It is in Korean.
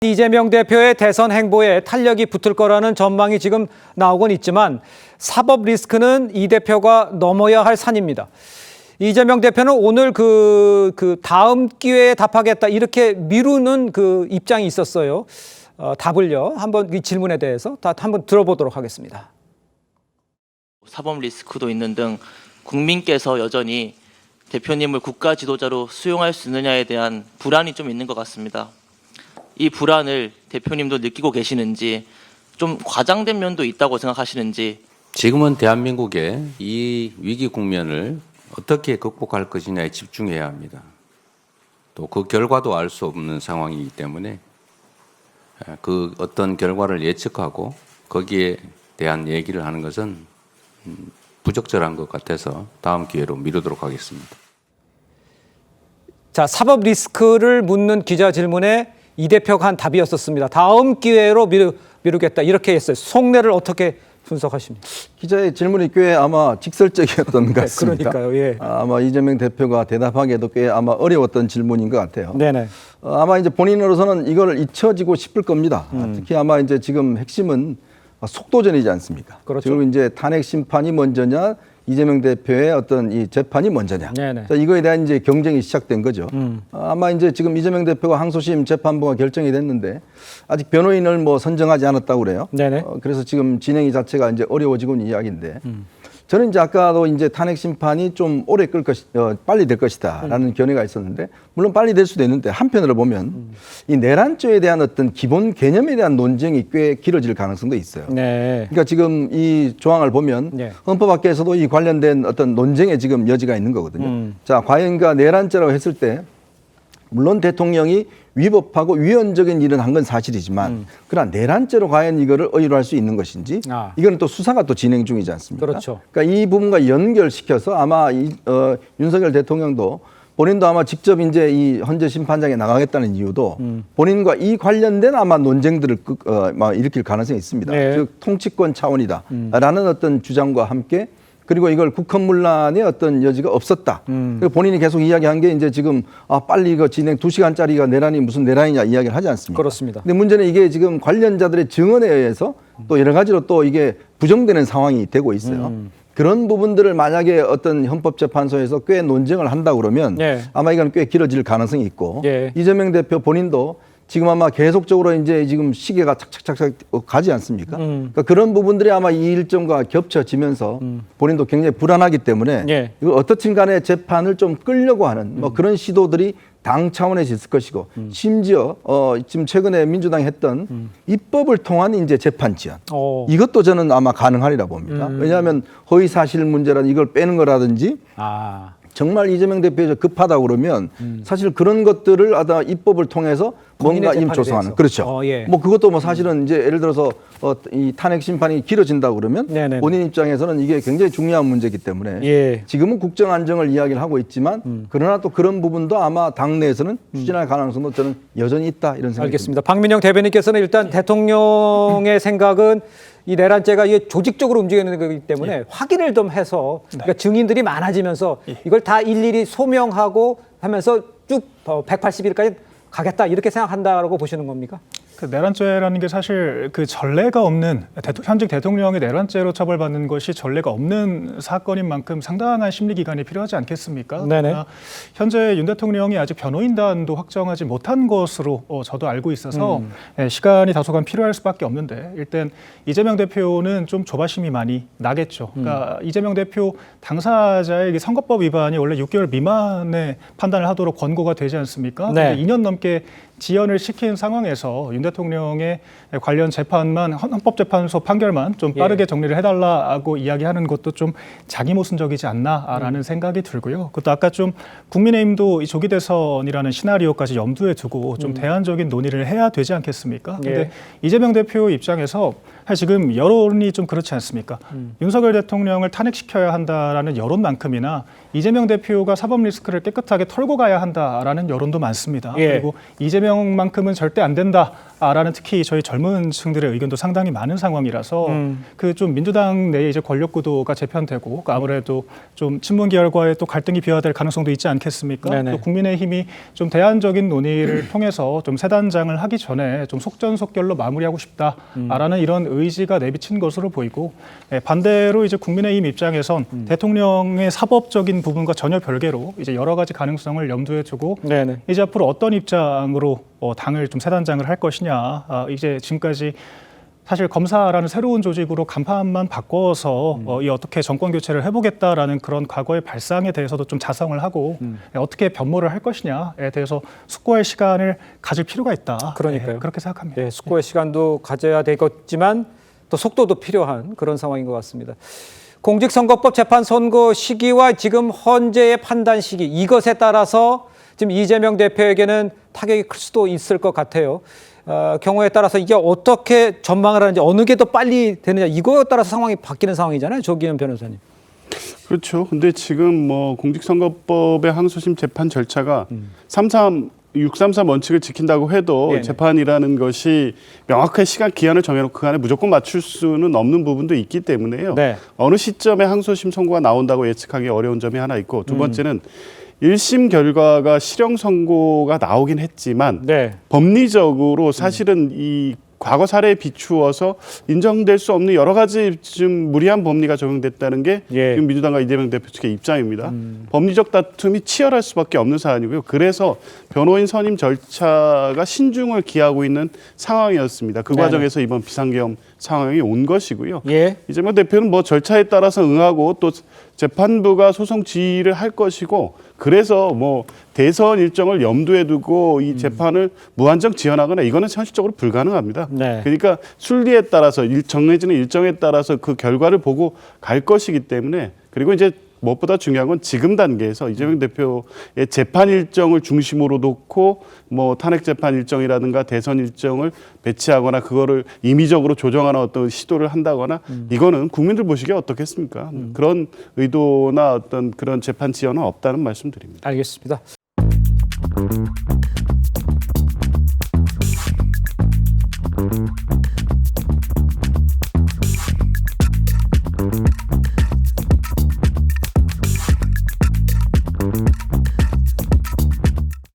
이재명 대표의 대선 행보에 탄력이 붙을 거라는 전망이 지금 나오곤 있지만 사법 리스크는 이 대표가 넘어야 할 산입니다. 이재명 대표는 오늘 다음 기회에 답하겠다 이렇게 미루는 그 입장이 있었어요. 답을요. 한번 이 질문에 대해서 한번 들어보도록 하겠습니다. 사법 리스크도 있는 등 국민께서 여전히 대표님을 국가 지도자로 수용할 수 있느냐에 대한 불안이 좀 있는 것 같습니다. 이 불안을 대표님도 느끼고 계시는지, 좀 과장된 면도 있다고 생각하시는지. 지금은 대한민국의 이 위기 국면을 어떻게 극복할 것이냐에 집중해야 합니다. 또 그 결과도 알 수 없는 상황이기 때문에 그 어떤 결과를 예측하고 거기에 대한 얘기를 하는 것은 부적절한 것 같아서 다음 기회로 미루도록 하겠습니다. 자, 사법 리스크를 묻는 기자 질문에 이 대표가 한 답이었었습니다. 다음 기회로 미루겠다 이렇게 했어요. 속내를 어떻게 분석하십니까? 기자의 질문이 꽤 아마 직설적이었던 것 같습니다. 그러니까요. 예. 아마 이재명 대표가 대답하기에도 꽤 아마 어려웠던 질문인 것 같아요. 네네. 아마 이제 본인으로서는 이걸 잊혀지고 싶을 겁니다. 특히 아마 이제 지금 핵심은 속도전이지 않습니까? 그렇죠. 지금 이제 탄핵 심판이 먼저냐, 이재명 대표의 어떤 이 재판이 먼저냐. 네네. 자, 이거에 대한 이제 경쟁이 시작된 거죠. 아마 이제 지금 이재명 대표가 항소심 재판부가 결정이 됐는데 아직 변호인을 뭐 선정하지 않았다고 그래요. 네네. 그래서 지금 진행이 자체가 이제 어려워지고 있는 이야기인데 저는 이제 아까도 이제 탄핵 심판이 좀 오래 빨리 될 것이다라는 견해가 있었는데 물론 빨리 될 수도 있는데 한편으로 보면 이 내란죄에 대한 어떤 기본 개념에 대한 논쟁이 꽤 길어질 가능성도 있어요. 네. 그러니까 지금 이 조항을 보면 네. 헌법학계에서도 이 관련된 어떤 논쟁에 지금 여지가 있는 거거든요. 자, 과연 그러니까 내란죄라고 했을 때 물론 대통령이 위법하고 위헌적인 일은 한 건 사실이지만 그러나 내란죄로 과연 이거를 의율할 수 있는 것인지 이거는 또 수사가 또 진행 중이지 않습니까? 그렇죠. 그러니까 이 부분과 연결시켜서 아마 윤석열 대통령도 본인도 아마 직접 이제 이 헌재 심판장에 나가겠다는 이유도 본인과 이 관련된 아마 논쟁들을 일으킬 가능성이 있습니다. 네. 즉 통치권 차원이다라는 어떤 주장과 함께 그리고 이걸 국헌문란의 어떤 여지가 없었다. 그리고 본인이 계속 이야기한 게 이제 지금 빨리 이거 진행 2시간짜리가 내란이 무슨 내란이냐 이야기를 하지 않습니까? 그렇습니다. 근데 문제는 이게 지금 관련자들의 증언에 의해서 또 여러 가지로 또 이게 부정되는 상황이 되고 있어요. 그런 부분들을 만약에 어떤 헌법재판소에서 꽤 논쟁을 한다 그러면 네. 아마 이건 꽤 길어질 가능성이 있고 예. 이재명 대표 본인도 지금 아마 계속적으로 이제 지금 시계가 착착착착 가지 않습니까? 그러니까 그런 부분들이 아마 이 일정과 겹쳐지면서 본인도 굉장히 불안하기 때문에 예. 이거 어떻든 간에 재판을 좀 끌려고 하는 뭐 그런 시도들이 당 차원에서 있을 것이고 심지어 지금 최근에 민주당이 했던 입법을 통한 이제 재판 지연 이것도 저는 아마 가능하리라 봅니다. 왜냐하면 허위 사실 문제라는 이걸 빼는 거라든지 정말 이재명 대표가 급하다고 그러면 사실 그런 것들을 입법을 통해서 뭔가 임조성하는 그렇죠. 예. 뭐 그것도 뭐 사실은 이제 예를 들어서 이 탄핵 심판이 길어진다고 그러면 네네네. 본인 입장에서는 이게 굉장히 중요한 문제이기 때문에 예. 지금은 국정 안정을 이야기를 하고 있지만 그러나 또 그런 부분도 아마 당내에서는 추진할 가능성도 저는 여전히 있다 이런 생각이 알겠습니다. 박민영 대변인께서는 일단 대통령의 생각은 이 내란죄가 이게 조직적으로 움직이는 거기 때문에 확인을 좀 해서 그러니까 증인들이 많아지면서 이걸 다 일일이 소명하고 하면서 쭉 180일까지 가겠다 이렇게 생각한다라고 보시는 겁니까? 그 내란죄라는 게 사실 그 전례가 없는 현직 대통령이 내란죄로 처벌받는 것이 전례가 없는 사건인 만큼 상당한 심리 기간이 필요하지 않겠습니까? 네네. 현재 윤 대통령이 아직 변호인단도 확정하지 못한 것으로 저도 알고 있어서 시간이 다소간 필요할 수밖에 없는데 일단 이재명 대표는 좀 조바심이 많이 나겠죠. 그러니까 이재명 대표 당사자의 선거법 위반이 원래 6개월 미만의 판단을 하도록 권고가 되지 않습니까? 네. 2년 넘게 지연을 시킨 상황에서 윤 대통령의 관련 재판만 헌법재판소 판결만 좀 빠르게 정리를 해달라고 이야기하는 것도 좀 자기 모순적이지 않나라는 생각이 들고요. 그것도 아까 좀 국민의힘도 이 조기 대선이라는 시나리오까지 염두에 두고 좀 대안적인 논의를 해야 되지 않겠습니까? 근데 이재명 대표 입장에서 사실 지금 여론이 좀 그렇지 않습니까? 윤석열 대통령을 탄핵시켜야 한다라는 여론만큼이나 이재명 대표가 사법 리스크를 깨끗하게 털고 가야 한다라는 여론도 많습니다. 그리고 이재명만큼은 절대 안 된다. 라는 특히 저희 젊은 층들의 의견도 상당히 많은 상황이라서 그 좀 민주당 내에 이제 권력 구도가 재편되고 아무래도 좀 친문 계열과의 또 갈등이 비화될 가능성도 있지 않겠습니까? 네네. 또 국민의힘이 좀 대안적인 논의를 통해서 좀 새 단장을 하기 전에 좀 속전속결로 마무리하고 싶다라는 이런 의지가 내비친 것으로 보이고 반대로 이제 국민의힘 입장에선 대통령의 사법적인 부분과 전혀 별개로 이제 여러 가지 가능성을 염두에 두고 네네. 이제 앞으로 어떤 입장으로 당을 좀 새 단장을 할 것이냐. 이제 지금까지 사실 검사라는 새로운 조직으로 간판만 바꿔서 이 어떻게 정권 교체를 해보겠다라는 그런 과거의 발상에 대해서도 좀 자성을 하고 어떻게 변모를 할 것이냐에 대해서 숙고할 시간을 가질 필요가 있다. 그러니까요. 그렇게 생각합니다. 예, 숙고의 시간도 가져야 되겠지만 또 속도도 필요한 그런 상황인 것 같습니다. 공직선거법 재판 선고 시기와 지금 현재의 판단 시기 이것에 따라서 지금 이재명 대표에게는 타격이 클 수도 있을 것 같아요. 경우에 따라서 이게 어떻게 전망을 하는지 어느 게 더 빨리 되느냐 이거에 따라서 상황이 바뀌는 상황이잖아요. 조기현 변호사님. 그렇죠. 근데 지금 뭐 공직선거법의 항소심 재판 절차가 633 원칙을 지킨다고 해도 네네. 재판이라는 것이 명확한 시간 기한을 정해놓고 그 안에 무조건 맞출 수는 없는 부분도 있기 때문에요. 네. 어느 시점에 항소심 선고가 나온다고 예측하기 어려운 점이 하나 있고 두 번째는 1심 결과가 실형 선고가 나오긴 했지만 네. 법리적으로 사실은 이 과거 사례에 비추어서 인정될 수 없는 여러 가지 좀 무리한 법리가 적용됐다는 게 예. 지금 민주당과 이재명 대표 측의 입장입니다. 법리적 다툼이 치열할 수밖에 없는 사안이고요. 그래서 변호인 선임 절차가 신중을 기하고 있는 상황이었습니다. 그 네네. 과정에서 이번 비상계엄 상황이 온 것이고요. 예. 이재명 대표는 뭐 절차에 따라서 응하고 또 재판부가 소송 지휘를 할 것이고 그래서 뭐 대선 일정을 염두에 두고 이 재판을 무한정 지연하거나 이거는 현실적으로 불가능합니다. 네. 그러니까 순리에 따라서 정해지는 일정에 따라서 그 결과를 보고 갈 것이기 때문에 그리고 이제 무엇보다 중요한 건 지금 단계에서 이재명 대표의 재판 일정을 중심으로 놓고 뭐 탄핵 재판 일정이라든가 대선 일정을 배치하거나 그거를 임의적으로 조정하는 어떤 시도를 한다거나 이거는 국민들 보시기에 어떻겠습니까? 그런 의도나 어떤 그런 재판 지연은 없다는 말씀드립니다. 알겠습니다.